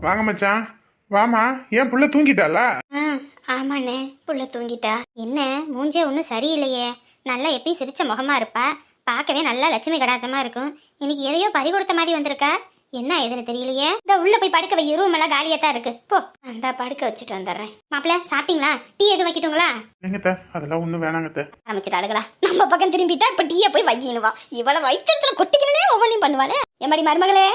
வாங்க மச்சான். வாமா. ஏன் புள்ள தூங்கிட்டாளா? ஆ ஆமாண்ணே, புள்ள தூங்கிட்டா. என்ன மூஞ்சே ஒன்றும் சரியில்லையே. நல்லா எப்பயும் சிரிச்ச முகமா இருப்பா, பார்க்கவே நல்லா லட்சுமி கடாச்சமா இருக்கும். இன்னைக்கு எதையோ பறி கொடுத்த மாதிரி வந்திருக்கா. என்ன ஏதுன்னு தெரியலையே. இந்த உள்ள போய் படுக்க வை, ரூம் எல்லாம் காலியா தான் இருக்கு. போ, அந்த படுக்க வச்சுட்டு வந்துடுறேன். மாப்பிள்ள சாப்பிட்டீங்களா? டீ எதுவும் வைக்கட்டுங்களா? எங்கத்த அதெல்லாம் ஒன்றும் வேணாங்கத்த. ஆரம்பிச்சிட்டாளுங்களா? நம்ம பக்கம் திரும்பிட்டா இப்ப டீயை போய் வைக்கினுவா. இவளை வயிற்றுல கொட்டிக்கணுனே ஒவ்வொன்றையும் பண்ணுவாளே. எம்மாடி மருமகளே,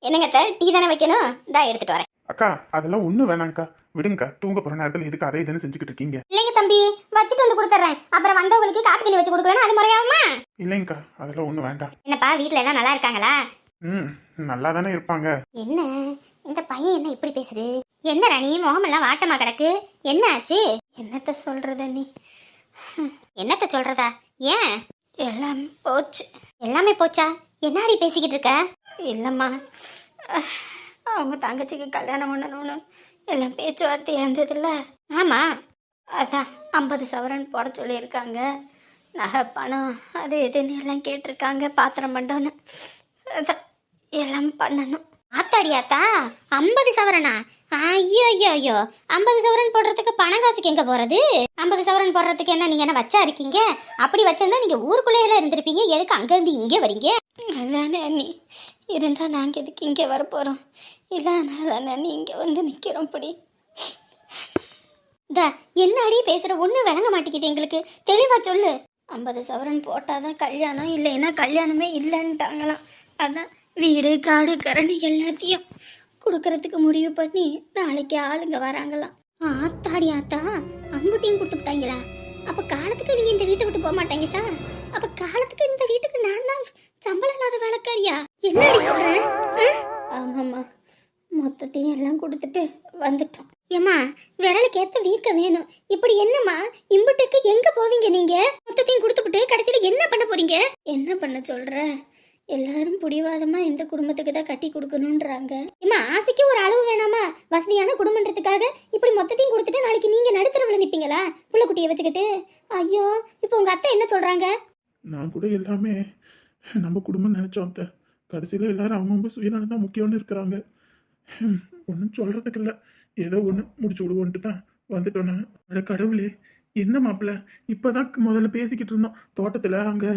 என்னங்கத்த டீ தானே வைக்கணும்? இந்தா எடுத்துட்டு வரேன். அக்கா அதெல்லாம் ஒன்றும் வேணாங்க்கா, விடுங்கக்கா. தூங்க போற நேரத்தில் எதுக்கு அதை இதுன்னு செஞ்சுக்கிட்டு இருக்கீங்க? இல்லைங்க தம்பி, வச்சுட்டு வந்து கொடுத்துட்றேன். அப்புறம் வந்தவங்களுக்கு காப்பி தண்ணி வச்சு கொடுக்கலன்னா அது முறையாகுமா? இல்லைங்கக்கா அதெல்லாம் ஒன்றும் வேண்டாம். என்னப்பா வீட்ல எல்லாம் நல்லா இருக்காங்களா? நல்லா தானே இருப்பாங்க. என்ன இந்த பையன் என்ன இப்படி பேசுது? என்ன ராணி முகமெல்லாம் வாட்டமா கிடக்கு? என்ன ஆச்சு? என்னத்த சொல்றது நீ? என்னத்த சொல்றதா? ஏன் எல்லாம் போச்சு? எல்லாமே போச்சா? என்னாடி பேசிக்கிட்டு இருக்க? இல்லம்மா, அவங்க தங்கச்சிக்கு கல்யாணம் பண்ணணும்னு எல்லாம் பேச்சுவார்த்தை இருந்ததுல்ல. ஆமா, அதான் 50 சவரன் போட சொல்லியிருக்காங்க. நகை பணம் அது எதுன்னு எல்லாம் கேட்டிருக்காங்க. பாத்திரம் பண்ணோன்னு அதான் எல்லாம் பண்ணணும். ஆத்தாடியாத்தா, 50 சவரனா? ஐயோ ஐயோ ஐயோ, 50 சவரன் போடுறதுக்கு பணம் காசுக்கு எங்க போறது? 50 சவரன் போடுறதுக்கு என்ன நீங்க என்ன வச்சா இருக்கீங்க? அப்படி வச்சிருந்தா நீங்க ஊருக்குள்ளேயே இருந்திருப்பீங்க. எதுக்கு அங்க இருந்து இங்கே வரீங்க? அதானே நீ இருந்தா நாங்க எதுக்கு இங்கே வரப்போறோம்? இல்லை தானே நீ இங்கே வந்து நிக்கிறோம். இப்படி என்ன அடி பேசுற? ஒன்றும் விளங்க மாட்டேங்குது எங்களுக்கு. தெளிவா சொல்லு. 50 சவரன் போட்டாதான் கல்யாணம், இல்லைன்னா கல்யாணமே இல்லைன்ட்டாங்களாம். அதான் வீடு காடு கரண்டி எல்லாத்தையும் கொடுக்கறதுக்கு முடிவு பண்ணி நாளைக்கு ஆளுங்க வராங்களாம். ஆத்தாடி ஆத்தா, அங்குட்டியும் கொடுத்துட்டாங்களா? அப்ப காலத்துக்கு நீங்க இந்த வீட்டை விட்டு போக மாட்டாங்கதா? அப்ப காலத்துக்கு இந்த வீட்டுக்கு நான் தான் சம்பளம் இல்லாத வேலைக்காரியா? என்னடி சொல்றேன்? ஆமாம்மா, மொத்தத்தையும் எல்லாம் கொடுத்துட்டு வந்துட்டோம். ஏம்மா, விரலுக்கு ஏத்த வீக்க வேணும். இப்படி என்னம்மா இம்புட்டுக்கு எங்க போவீங்க நீங்க? மொத்தத்தையும் கொடுத்துட்டு கடைசியில என்ன பண்ண போறீங்க? என்ன பண்ண சொல்ற? எல்லாரும் புடிவாதமா இந்த குடும்பத்துக்கு தான் கட்டி கொடுக்கணும்ன்றாங்க. ஏம்மா, ஆசைக்கு ஒரு அளவு வேணாமா? வசதியான குடும்பன்றதுக்காக இப்படி மொத்தத்தையும் கொடுத்துட்டு நாளைக்கு நீங்க நடுத்தரவுல நிப்பீங்களா புள்ள குட்டியை வச்சுக்கிட்டு? ஐயோ, இப்போ உங்க அத்தை என்ன சொல்றாங்க? நான் கூட எல்லாமே நம்ம குடும்பம் நினைச்சோம் அத்தை. கடைசியில் எல்லாரும் அவங்கவுங்க சுயநலம் தான் முக்கியம்னு இருக்கிறாங்க. ஒன்றும் சொல்றதுக்கு இல்லை, ஏதோ ஒன்று முடிச்சு விடுவோன்ட்டு தான் வந்துட்டோம். நான் அட கடவுளே, என்ன மாப்பிள்ள இப்போதான் முதல்ல பேசிக்கிட்டு இருந்தோம். தோட்டத்தில் அங்கே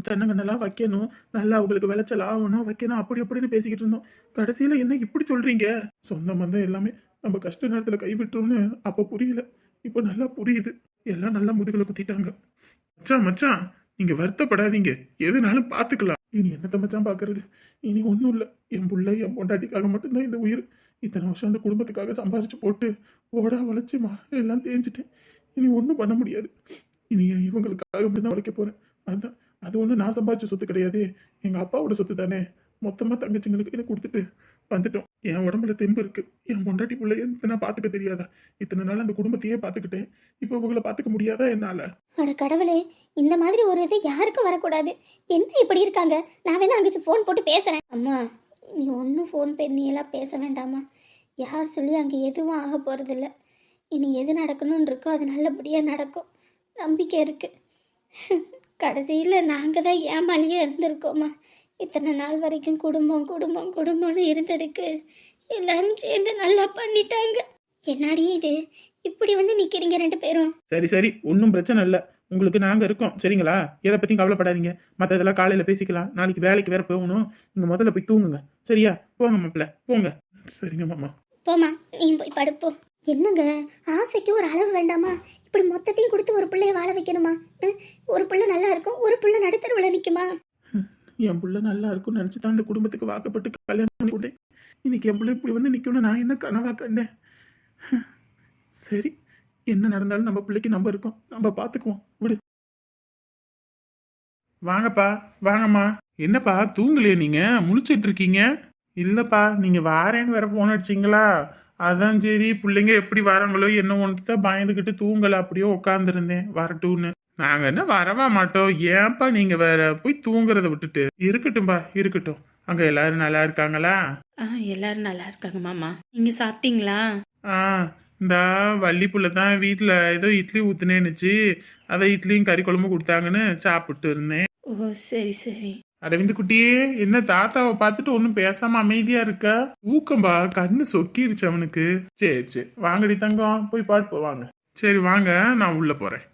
தென்னங்கண்ணெல்லாம் வைக்கணும், நல்லா அவங்களுக்கு விளைச்சல் ஆகணும், வைக்கணும், அப்படி அப்படின்னு பேசிக்கிட்டு இருந்தோம். கடைசியில் என்ன இப்படி சொல்கிறீங்க? சொந்த பந்தம் எல்லாமே நம்ம கஷ்ட நேரத்தில் கைவிட்டோம்னு அப்போ புரியல, இப்போ நல்லா புரியுது. எல்லாம் நல்லா முதுகில் குத்திட்டாங்க. மச்சான் மச்சான், நீங்கள் வருத்தப்படாதீங்க, எதுனாலும் பார்த்துக்கலாம். இனி என்னத்த மச்சான் பார்க்கறது? இனி ஒன்றும் இல்லை. என் பிள்ளை என் பொண்டாட்டிக்காக மட்டும்தான் இந்த உயிர். இத்தனை வருஷம் அந்த குடும்பத்துக்காக சம்பாரிச்சு போட்டு ஓடா உழைச்சிமா எல்லாம் தேஞ்சிட்டேன். இனி ஒன்றும் பண்ண முடியாது. இனி இவங்களுக்காக மட்டும்தான் உழைக்க போகிறேன். அதுதான், அது ஒன்றும் நான் சம்பாதிச்ச சொத்து கிடையாது, எங்கள் அப்பாவோட சொத்து தானே. மொத்தமாக தங்கச்சிங்களுக்கு எனக்கு கொடுத்துட்டு வந்துட்டோம். என் உடம்புல தெம்பு இருக்கு. என் பொண்டாட்டி பிள்ளைய நான் பார்த்துக்க தெரியாதா? இத்தனை நாள் அந்த குடும்பத்தையே பார்த்துக்கிட்டேன், இப்போ இவங்களை பார்த்துக்க முடியாதா என்னால்? அட கடவுளே, இந்த மாதிரி ஒரு இது யாருக்கும் வரக்கூடாது. என்ன இப்படி இருக்காங்க? நான் வேணா அங்கே ஃபோன் போட்டு பேசுகிறேன். அம்மா, நீ ஒன்றும் ஃபோன் பண்ணியெல்லாம் பேச வேண்டாமா. யார் சொல்லி அங்கே எதுவும் ஆக போகிறதில்ல. இனி எது நடக்கணும்னு இருக்கோ அது நல்லபடியாக நடக்கும், நம்பிக்கை இருக்குது. கடைசியில் நாங்கள் தான் ஏமாலியே இருந்திருக்கோம்மா. இத்தனை நாள் வரைக்கும் குடும்பம் குடும்பம் குடும்பம்னு இருந்ததுக்கு எல்லாரும் சேர்ந்து நல்லா பண்ணிட்டாங்க. என்னாடி இது இப்படி வந்து நிற்கிறீங்க ரெண்டு பேரும்? சரி சரி, ஒன்றும் பிரச்சனை இல்லை, உங்களுக்கு நாங்கள் இருக்கோம் சரிங்களா? எதை பற்றியும் கவலைப்படாதீங்க. மற்றதெல்லாம் காலையில் பேசிக்கலாம். நாளைக்கு வேலைக்கு வேற போகணும். நீங்கள் முதல்ல போய் தூங்குங்க சரியா? போங்க மாப்பிள்ள போங்க. சரிங்க மாமா. போமா, நீ போய் படுப்போம். என்னங்க, ஆசைக்கு ஒரு அளவு வேண்டாமா? இப்படி மொத்தத்தையும் கொடுத்து ஒரு பிள்ளைய வாழ வைக்கணுமா? ஒரு பிள்ளை நல்லா இருக்கும், ஒரு பிள்ளை நடுத்தருவில் நிற்குமா? என் பிள்ளை நல்லா இருக்கும்னு நினச்சி தான் இந்த குடும்பத்துக்கு வாக்கப்பட்டு கல்யாணம் பண்ணி விட்டேன். இன்னைக்கு என் பிள்ளை இப்படி வந்து நிற்கணும்னு நான் என்ன கனவா கண்டேன்? சரி, என்ன நடந்தாலும் நம்ம பிள்ளைக்கு நம்ம இருக்கோம், நம்ம பார்த்துக்குவோம், விடு. வாங்கப்பா வாங்கம்மா. என்னப்பா தூங்கலையே நீங்க? முழிச்சிட்டு இருக்கீங்க? இல்லப்பா, நீங்க வாரேன்னு வேற போன் அடிச்சிங்களா? அதான் சரி, பிள்ளைங்க எப்படி வராங்களோ என்ன ஒன்று தான் பயந்துக்கிட்டு தூங்கலை, அப்படியே உட்காந்துருந்தேன் வரட்டும்னு. நாங்க என்ன வரவா மாட்டோம், ஏன்பா நீங்க வேற போய் தூங்குறத விட்டுட்டு? இருக்கட்டும்பா இருக்கட்டும். அங்க எல்லாரும் நல்லா இருக்காங்களா? எல்லாரும் நல்லா இருக்காங்க மாமா. நீங்க சாப்பிட்டீங்களா? இந்த வள்ளிப்புள்ள தான் வீட்டில் ஏதோ இட்லி ஊத்துனேன்னுச்சு, அதை இட்லியும் கறி குழம்பு கொடுத்தாங்கன்னு சாப்பிட்டு இருந்தேன். ஓ சரி சரி. அரவிந்த் குட்டியே என்ன தாத்தாவை பார்த்துட்டு ஒன்றும் பேசாம அமைதியா இருக்க? ஊக்கம்பா, கண்ணு சொக்கிருச்சு அவனுக்கு. சரி சரி, வாங்கடி தங்கம், போய் பாட்டு வாங்க. சரி வாங்க, நான் உள்ள போறேன்.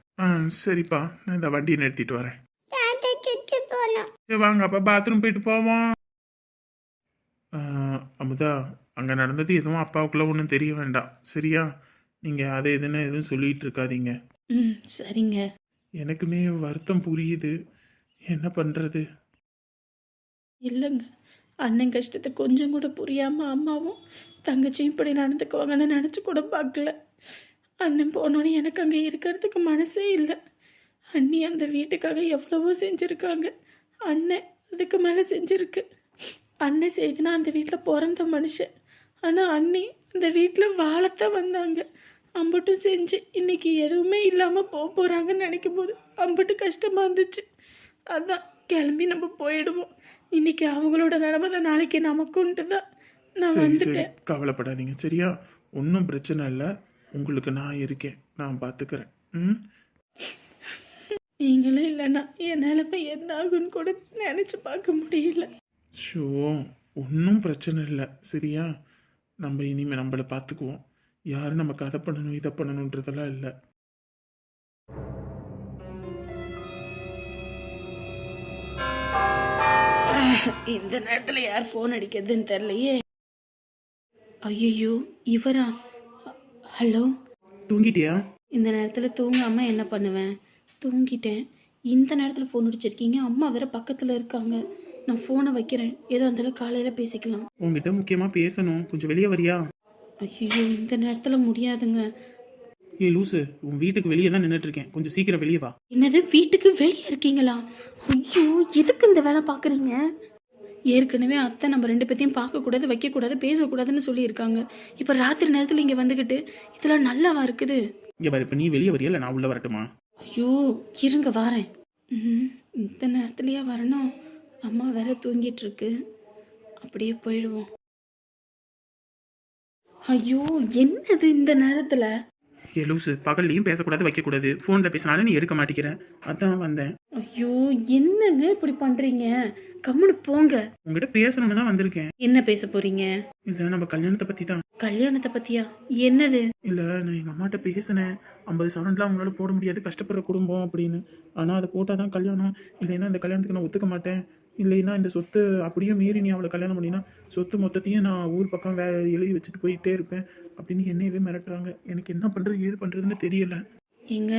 சரிப்பா, நான் இந்த வண்டியை நிறுத்திட்டு வரேன். தாத்தா சுச்சு போனோம். சரி வாங்க, அப்ப பாத்ரூம் போயிட்டு போவோம். அமுதா, அங்க நடந்தது எதுவும் அப்பாவுக்குள்ள ஒன்றும் தெரிய வேண்டாம், சரியா? நீங்க அதை எதுன்னு எதுவும் சொல்லிட்டு இருக்காதீங்க. ம் சரிங்க. எனக்குமே வருத்தம் புரியுது, என்ன பண்றது? இல்லைங்க, அண்ணன் கஷ்டத்தை கொஞ்சம் கூட புரியாமல் அம்மாவும் தங்கச்சியும் இப்படி நடந்துக்குவாங்கன்னு நினச்சி கூட பார்க்கல. அண்ணன் போனோன்னு எனக்கு அங்கே இருக்கிறதுக்கு மனசே இல்லை. அண்ணி அந்த வீட்டுக்காக எவ்வளவோ செஞ்சுருக்காங்க, அண்ணன் அதுக்கு மேலே செஞ்சுருக்கு. அண்ணன் செய்துனா அந்த வீட்டில் பிறந்த மனுஷன், ஆனால் அண்ணி அந்த வீட்டில் வாழத்தான் வந்தாங்க. அம்புட்டு செஞ்சு இன்னைக்கு எதுவுமே இல்லாமல் போகிறாங்கன்னு நினைக்கும் போது அம்புட்டு கஷ்டமாக இருந்துச்சு. அதான் கிளம்பி நம்ம போயிடுவோம். இன்னைக்கு அவங்களோட நிலைமை தான் நாளைக்கு நமக்குன்ட்டு தான் நான் சரி சரி, வந்துட்டேன். கவலைப்படாதீங்க, சரியா? ஒன்றும் பிரச்சனை இல்லை, உங்களுக்கு நான் இருக்கேன், நான் பார்த்துக்கிறேன். ம். நீங்களும் இல்லைன்னா என் நிலைமை என்ன ஆகுன்னு கூட நினச்சி பார்க்க முடியல. ஷோ, ஒன்றும் பிரச்சனை இல்லை, சரியா? நம்ம இனிமேல் நம்மளை பார்த்துக்குவோம். யாரும் நமக்கு அதை பண்ணணும் இதை பண்ணணுன்றதெல்லாம் இல்லை. இந்த நேரத்தில் யார் ஃபோன் அடிக்கிறதுன்னு தெரியலையே. ஐயோ இவரா? ஹலோ, தூங்கிட்டியா? இந்த நேரத்தில் தூங்காமல் என்ன பண்ணுவேன்? தூங்கிட்டேன். இந்த நேரத்தில் ஃபோன் அடிச்சிருக்கீங்க, அம்மா வேற பக்கத்தில் இருக்காங்க. நான் ஃபோனை வைக்கிறேன், ஏதோ இருந்தாலும் காலையில் பேசிக்கலாம். உங்ககிட்ட முக்கியமாக பேசணும், கொஞ்சம் வெளியே வரியா? ஐயோ இந்த நேரத்தில் முடியாதுங்க. ஏ லூசு, உன் வீட்டுக்கு வெளியே தான் நின்றுட்டு இருக்கேன், கொஞ்சம் சீக்கிரம் வெளியே வா. என்னது, வீட்டுக்கு வெளியே இருக்கீங்களா? ஐயோ எதுக்கு இந்த வேலை பார்க்குறீங்க? ஏற்கனவே அத்தை நம்ம ரெண்டு பேத்தையும் பார்க்கக்கூடாது, வைக்கக்கூடாது, பேசக்கூடாதுன்னு சொல்லியிருக்காங்க. இப்போ ராத்திரி நேரத்தில் இங்கே வந்துக்கிட்டு இதெல்லாம் நல்லாவா இருக்குது? இங்கே பாரு, இப்போ நீ வெளியே வரியா இல்லை நான் உள்ளே வரட்டுமா? ஐயோ இருங்க வாரேன். இந்த நேரத்துலையா வரணும்? அம்மா வேற தூங்கிட்டு இருக்கு, அப்படியே போயிடுவோம். ஐயோ என்னது இந்த நேரத்தில்? ஏ லூசு, பகல்லையும் பேசக்கூடாது வைக்கக்கூடாது, ஃபோனில் பேசினாலும் நீ எடுக்க மாட்டேங்கிற, அதான் வந்தேன். ஐயோ என்னங்க இப்படி பண்ணுறீங்க? கம்முனு போங்க. உங்ககிட்ட பேசணும்னு தான் வந்திருக்கேன். என்ன பேச போறீங்க? இல்லை, நம்ம கல்யாணத்தை பற்றி தான். கல்யாணத்தை பத்தியா? என்னது? இல்லை, நான் எங்கள் அம்மாட்ட பேசினேன், 50 சவரன்லாம் அவங்களால போட முடியாது, கஷ்டப்படுற குடும்பம் அப்படின்னு. ஆனால் அதை போட்டால் தான் கல்யாணம், இல்லைன்னா இந்த கல்யாணத்துக்கு நான் ஒத்துக்க மாட்டேன், இல்லைன்னா இந்த சொத்து அப்படியே மீறி நீ அவளை கல்யாணம் பண்ணினா சொத்து மொத்தத்தையும் நான் ஊர் பக்கம் எழுதி வச்சுட்டு போயிட்டே இருப்பேன் அப்படின்னு என்னையவே மிரட்டுறாங்க. எனக்கு என்ன பண்ணுறது ஏது பண்ணுறதுன்னு தெரியல. எங்க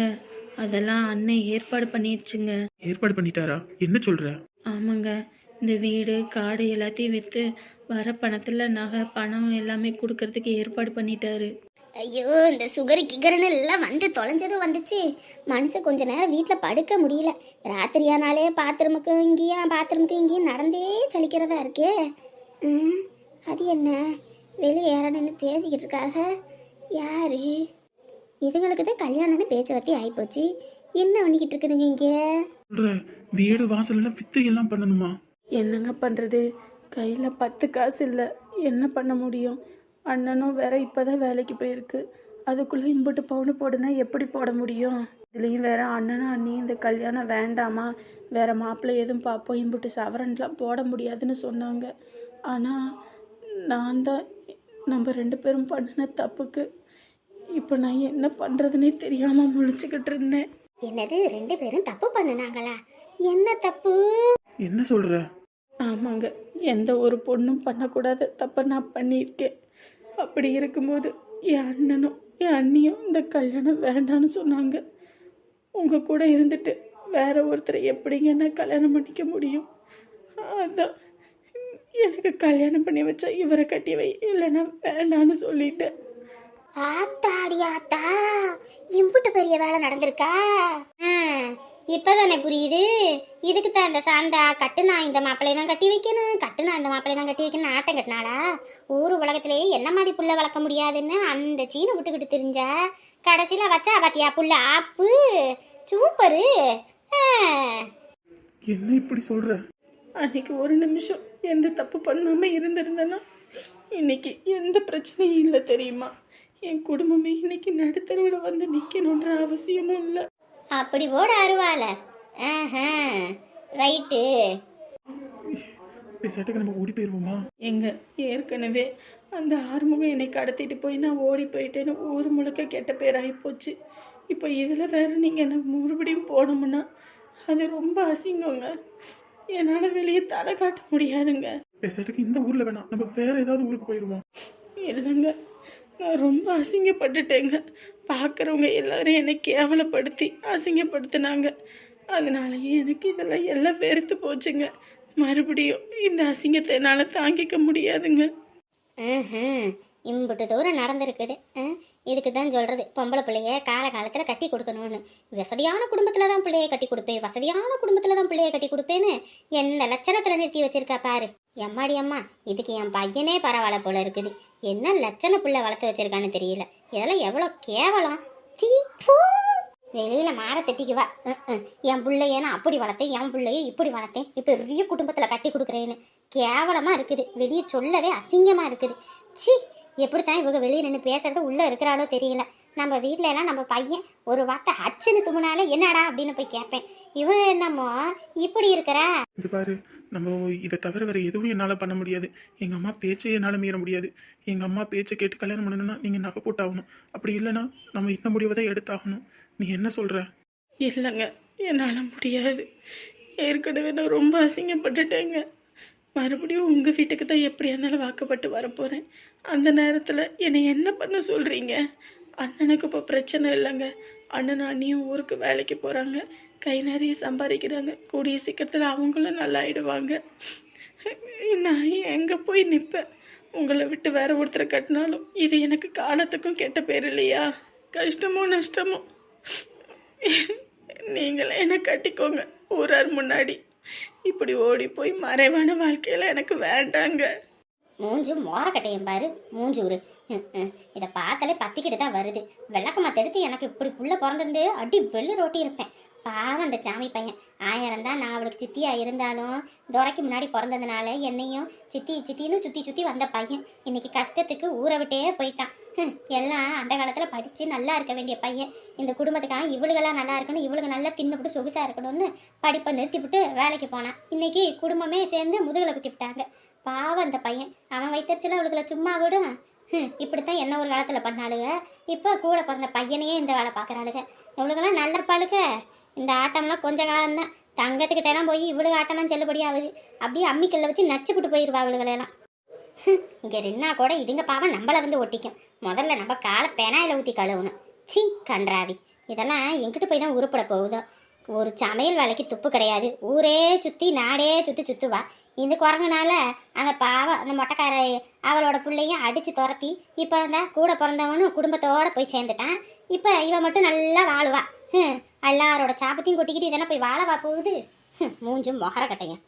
அதெல்லாம் அண்ணன் ஏற்பாடு பண்ணிடுச்சுங்க. ஏற்பாடு பண்ணிட்டாரா? என்ன சொல்கிற? ஆமாங்க, இந்த வீடு காடு எல்லாத்தையும் விற்று வர பணத்தில் நகை பணம் எல்லாமே கொடுக்கறதுக்கு ஏற்பாடு பண்ணிட்டாரு. ஐயோ இந்த சுகரு கிகருன்னு எல்லாம் வந்து தொலைஞ்சதும் வந்துச்சு. மனுஷன் கொஞ்ச நேரம் வீட்டில் படுக்க முடியல. ராத்திரியானாலே பாத்ரூமுக்கு இங்கேயும் நடந்தே சலிக்கிறதா இருக்கே. அது என்ன வெளியே யாரானு பேசிக்கிட்டு இருக்காங்க? யாரு இதுங்களுக்கு தான் கல்யாணம்னு பேச்சுவார்த்தை ஆகிப்போச்சு. என்ன பண்ணிக்கிட்டு இருக்குதுங்க இங்கே? சொல்கிற வீடு வாசலெல்லாம் வித்து எல்லாம் பண்ணணுமா? என்னங்க பண்ணுறது, கையில் 10 காசு இல்லை, என்ன பண்ண முடியும்? அண்ணனும் வேற இப்போதான் வேலைக்கு போயிருக்கு, அதுக்குள்ளே இம்புட்டு பவுன் போடுனா எப்படி போட முடியும்? இதுலேயும் வேற அண்ணனும் அண்ணியும் இந்த கல்யாணம் வேண்டாமா, வேற மாப்பிள்ளை எதுவும் பார்ப்போம், இம்புட்டு சவரன்லாம் போட முடியாதுன்னு சொன்னாங்க. ஆனால் நான் தான் நம்ம 2 பேரும் பண்ணின தப்புக்கு இப்போ நான் என்ன பண்ணுறதுனே தெரியாமல் முழிச்சுக்கிட்டு இருந்தேன். என்னது 2 பேரும் தப்பு பண்ணுனாங்களா? என்ன தப்பு? என்ன சொல்கிற? ஆமாங்க, எந்த ஒரு பொண்ணும் பண்ணக்கூடாத தப்பை நான் பண்ணியிருக்கேன். அப்படி இருக்கும்போது என் அண்ணனும் என் அண்ணியும் இந்த கல்யாணம் வேண்டான்னு சொன்னாங்க. உங்கள் கூட இருந்துட்டு வேற ஒருத்தரை எப்படிங்க நான் கல்யாணம் பண்ணிக்க முடியும்? அதான் எனக்கு கல்யாணம் பண்ணி வச்சா இவரை கட்டி வை, இல்லைன்னா வேண்டான்னு சொல்லிட்டேன். ஆத்தாடி ஆத்தா, இம்புட்டு பெரிய வேலை நடந்திருக்கா? இப்பதானே புரியுது. இதுக்கு தான் இந்த சாந்தா கட்டுனா இந்த மாப்பிள்ளை தான் கட்டி வைக்கணும், கட்டுனா இந்த மாப்பிள்ளை தான் கட்டி வைக்கணும் ஆட்டம் கட்டினாளா? ஊர் உலகத்திலேயே என்ன மாதிரி புள்ள வளர்க்க முடியாதுன்னு அந்த சீனை விட்டுக்கிட்டு தெரிஞ்சா கடைசியில் வச்சா பாத்தியா புள்ள ஆப்பு. சூப்பரு. என்ன இப்படி சொல்கிற? அன்னைக்கு ஒரு நிமிஷம் எந்த தப்பு பண்ணாமல் இருந்திருந்தேன்னா இன்னைக்கு எந்த பிரச்சனையும் இல்லை தெரியுமா? என் குடும்பமே இன்னைக்கு நடுத்தருவில் வந்து நிற்கணுன்ற அவசியமும் இல்லை. அப்படி போட அருவால. ரைட்டு. பேசாட்டுக்கு நம்ம ஓடி போயிடுவோமா? எங்க ஏற்கனவே அந்த ஆறுமுகம் என்னை கடத்திட்டு போய் நான் ஓடி போயிட்டேன்னு ஊர் முழுக்க கெட்ட பேராகி போச்சு. இப்போ இதில் வேற நீங்கள் என்ன மறுபடியும் போனோம்னா அது ரொம்ப அசிங்கங்க. என்னால் வெளியே தலை காட்ட முடியாதுங்க. பேசாட்டுக்கு இந்த ஊர்ல வேணாம், நம்ம வேற ஏதாவது ஊருக்கு போயிடுவோம். இல்லைங்க, நான் ரொம்ப அசிங்கப்பட்டுட்டேங்க. பார்க்குறவங்க எல்லாரும் என்னை கேவலப்படுத்தி அசிங்கப்படுத்தினாங்க. அதனாலயே எனக்கு இதெல்லாம் எல்லாம் வெறுத்து போச்சுங்க. மறுபடியும் இந்த அசிங்கத்தை என்னால் தாங்கிக்க முடியாதுங்க. இம்புட்டு தூரம் நடந்திருக்குது. இதுக்கு தான் சொல்கிறது, பொம்பளை பிள்ளைய காலகாலத்தில் கட்டி கொடுக்கணும்னு. வசதியான குடும்பத்தில் தான் பிள்ளையை கட்டி கொடுப்பேன், வசதியான குடும்பத்தில் தான் பிள்ளையை கட்டி கொடுப்பேன்னு எந்த லட்சணத்தில் நிறுத்தி வச்சிருக்கா பாரு. எம்மாடி அம்மா, இதுக்கு என் பையனே பரவாயில்ல போல இருக்குது. என்ன லட்சண பிள்ளை வளர்த்து வச்சிருக்கான்னு தெரியல. இதெல்லாம் எவ்வளோ கேவலம். தீப்பூ வெளியில் மாற தட்டிக்குவா. என் பிள்ளைய நான் அப்படி வளர்த்தேன், என் பிள்ளைய இப்படி வளர்த்தேன், இப்போ பெரிய குடும்பத்தில் கட்டி கொடுக்குறேன்னு கேவலமாக இருக்குது. வெளியே சொல்லவே அசிங்கமாக இருக்குது. சி, எப்படித்தான் இவங்க வெளியே நின்று பேசுறது உள்ளே இருக்கிறாளோ தெரியல. நம்ம வீட்டில எல்லாம் நம்ம பையன் ஒரு வார்த்தை ஹச்சுன்னு தும்முனாலே என்னடா அப்படின்னு போய் கேட்பேன். இவன் என்னமோ இப்படி இருக்கிறா. இது பாரு, நம்ம இதை தவிர வேற எதுவும் என்னால் பண்ண முடியாது. எங்கள் அம்மா பேச்சை என்னால் மீற முடியாது. எங்கள் அம்மா பேச்சை கேட்டு கல்யாணம் பண்ணணும்னா நீங்கள் நகை போட்டாகணும். அப்படி இல்லைன்னா நம்ம இந்த முடிவை தான் எடுத்தாகணும். நீ என்ன சொல்கிற? இல்லைங்க, என்னால் முடியாது. ஏற்கனவே நான் ரொம்ப அசிங்கப்பட்டுட்டேங்க. மறுபடியும் உங்கள் வீட்டுக்கு தான் எப்படியா இருந்தாலும் வாக்கப்பட்டு வரப்போகிறேன். அந்த நேரத்தில் என்னை என்ன பண்ண சொல்கிறீங்க? அண்ணனுக்கு இப்போ பிரச்சனை இல்லைங்க. அண்ணன் அண்ணியும் ஊருக்கு வேலைக்கு போகிறாங்க, கை நிறைய சம்பாதிக்கிறாங்க. கூடிய சீக்கிரத்தில் அவங்களும் நல்லாயிடுவாங்க. நான் எங்கே போய் நிற்பேன்? உங்களை விட்டு வேற ஒருத்தரை கட்டினாலும் இது எனக்கு காலத்துக்கும் கெட்ட பேர் இல்லையா? கஷ்டமோ நஷ்டமோ நீங்கள் என்ன கட்டிக்கோங்க ஊரார் முன்னாடி. இப்படி ஓடி போய் மறைவான வாழ்க்கையில் எனக்கு வேண்டாங்க. மூஞ்சு மோரக்கட்டையும் பாரு, மூஞ்சூரு. இதை பார்த்தாலே பத்திக்கிட்டு தான் வருது. விளக்கமாக எடுத்து எனக்கு இப்படி புள்ள பிறந்திருந்து அடி வெள்ளி ரொட்டி இருப்பேன். பாவம் அந்த சாமி பையன். 1000 தான் நான் அவளுக்கு சித்தியாக இருந்தாலும் துரைக்கு முன்னாடி பிறந்ததுனால என்னையும் சித்தி சித்தின்னு சுற்றி சுற்றி வந்த பையன் இன்னைக்கு கஷ்டத்துக்கு ஊரை விட்டே போயிட்டான். எல்லாம் அந்த காலத்தில் படித்து நல்லா இருக்க வேண்டிய பையன். இந்த குடும்பத்துக்காக இவளுகெல்லாம் நல்லா இருக்கணும், இவளுக்கு நல்லா தின்னுபிட்டு சொகுசாக இருக்கணும்னு படிப்பை நிறுத்திவிட்டு வேலைக்கு போனான். இன்னைக்கு குடும்பமே சேர்ந்து முதுகில் குத்தி விட்டாங்க. பாவம் அந்த பையன். அவன் வைத்தறிச்சல அவளுக்குள்ள சும்மா விடும். இப்படித்தான் என்ன ஒரு காலத்தில் பண்ணாளுங்க. இப்போ கூட பிறந்த பையனையே இந்த வேலை பார்க்குறாளுங்க. இவளுக்கெல்லாம் நல்லப்பாளுக்க. இந்த ஆட்டம்லாம் கொஞ்ச காலம்தான். தங்கத்துக்கிட்டலாம் போய் இவளுக்கு ஆட்டம்லாம் செல்லுபடி ஆகுது. அப்படியே அம்மிக்கல்ல வச்சு நச்சுப்பிட்டு போயிடுவா அவளுகளெல்லாம். இங்கே ரெண்டா கூட இதுங்க பாவம் நம்மளை வந்து ஒட்டிக்கும். முதல்ல நம்ம காலை பெனாயில் ஊற்றி கழுவணும். சி கன்றாவி, இதெல்லாம் எங்கிட்ட போய் தான் உருப்பட போகுதோ. ஒரு சமையல் வேலைக்கு துப்பு கிடையாது. ஊரே சுற்றி நாடே சுற்றுவா. இந்த குரங்குனால அந்த பாவம் அந்த மொட்டைக்கார அவளோட பிள்ளையும் அடித்து துரத்தி இப்போ அந்த கூட பிறந்தவனும் குடும்பத்தோடு போய் சேர்ந்துட்டான். இப்போ இவன் மட்டும் நல்லா வாழுவா. எல்லாரோட சாபத்தையும் கொட்டிக்கிட்டு இதெல்லாம் போய் வாழவா போகுது. மூஞ்சும் மொகர கட்டையன்.